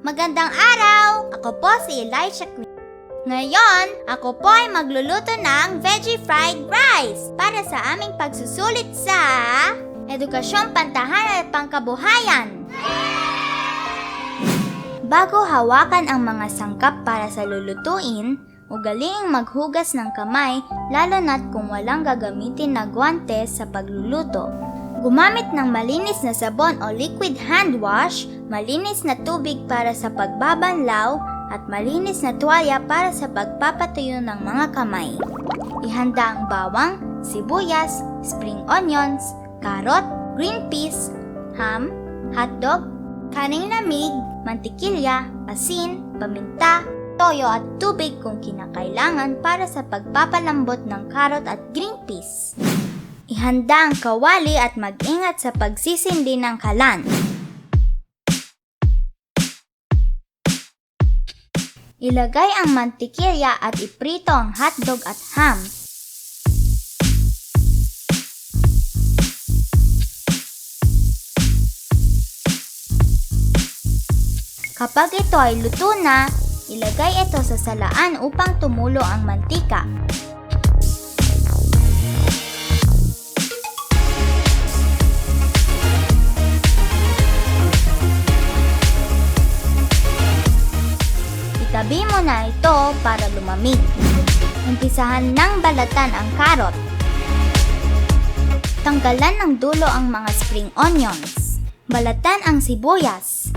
Magandang araw! Ako po si Elisha Queen. Ngayon, ako po ay magluluto ng veggie fried rice para sa aming pagsusulit sa Edukasyong Pantahanan at Pangkabuhayan. Bago hawakan ang mga sangkap para sa lulutuin, ugaliing maghugas ng kamay lalo na't kung walang gagamitin na guwantes sa pagluluto. Gumamit ng malinis na sabon o liquid hand wash, malinis na tubig para sa pagbabanlaw, at malinis na tuwalya para sa pagpapatuyo ng mga kamay. Ihanda ang bawang, sibuyas, spring onions, carrot, green peas, ham, hotdog, kaning lamig, mantikilya, asin, paminta, toyo at tubig kung kinakailangan para sa pagpapalambot ng carrot at green peas. Ihanda ang kawali at mag-ingat sa pagsisindi ng kalan. Ilagay ang mantikilya at iprito ang hotdog at ham. Kapag ito ay luto na, ilagay ito sa salaan upang tumulo ang mantika. Itabi mo na ito para lumamig. Umpisahan ng balatan ang karot. Tanggalan ng dulo ang mga spring onions. Balatan ang sibuyas.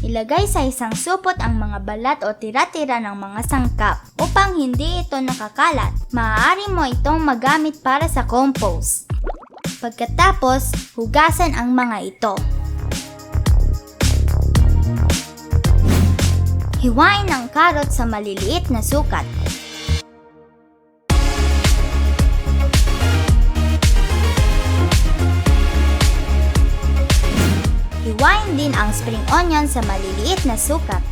Ilagay sa isang supot ang mga balat o tira-tira ng mga sangkap upang hindi ito nakakalat. Maaari mo itong magamit para sa compost. Pagkatapos, hugasan ang mga ito. Hiwain ang karot sa maliliit na sukat. Hiwain din ang spring onion sa maliliit na sukat.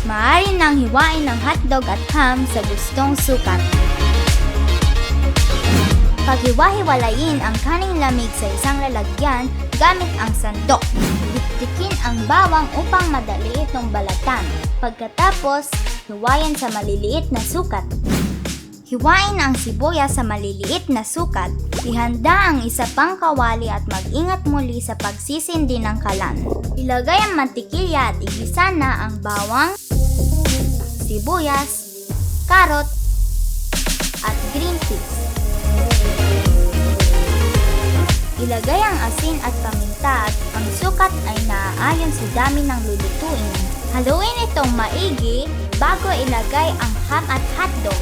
Maaari nang hiwain ang hotdog at ham sa gustong sukat. Paghiwa-hiwalayin ang kaning lamig sa isang lalagyan gamit ang sandok. Dikdikin ang bawang upang madali itong balatan. Pagkatapos, hiwayan sa maliliit na sukat. Hiwain ang sibuyas sa maliliit na sukat. Ihanda ang isa pang kawali at mag-ingat muli sa pagsisindi ng kalan. Ilagay ang mantikilya at igisa na ang bawang, sibuyas, karot, at green peas. Ilagay ang asin at paminta at ang sukat ay naaayon sa dami ng lulutuin. Haluin itong maigi bago ilagay ang ham at hotdog.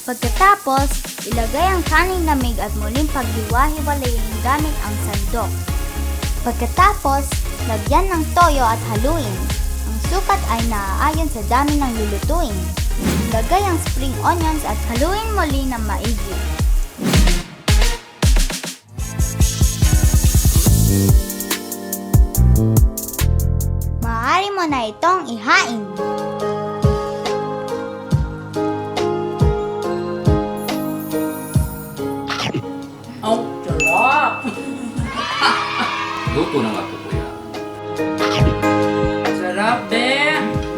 Pagkatapos, ilagay ang kaning lamig at muling paghiwa-hiwalayin gamit ang sandok. Pagkatapos, lagyan ng toyo at haluin. Ang sukat ay naaayon sa dami ng lulutuin. Ilagay ang spring onions at haluin muli ng maigi. Maaari mo na itong ihain. Oh, sarap! Luto na nga po, kuya. Sarap, be!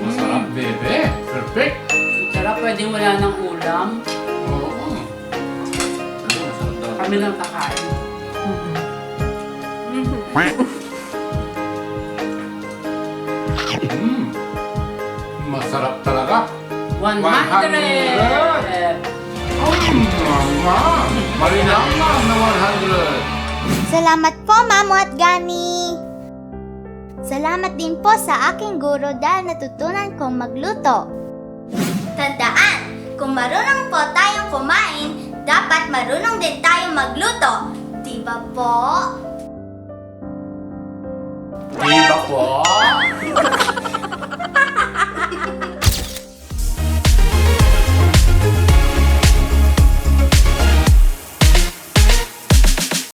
Masarap, bebe. Perfect. Sarap, pwede wala ng ulam. Oo. Ano, masarap daw. Kami lang kakain. Masarap talaga. 100! Mama! Marinamang na 100. Salamat po, Mamo at Gani! Salamat din po sa aking guro dahil natutunan kong magluto. Tandaan, kung marunong po tayong kumain, dapat marunong din tayong magluto. Di ba po? Di ba po?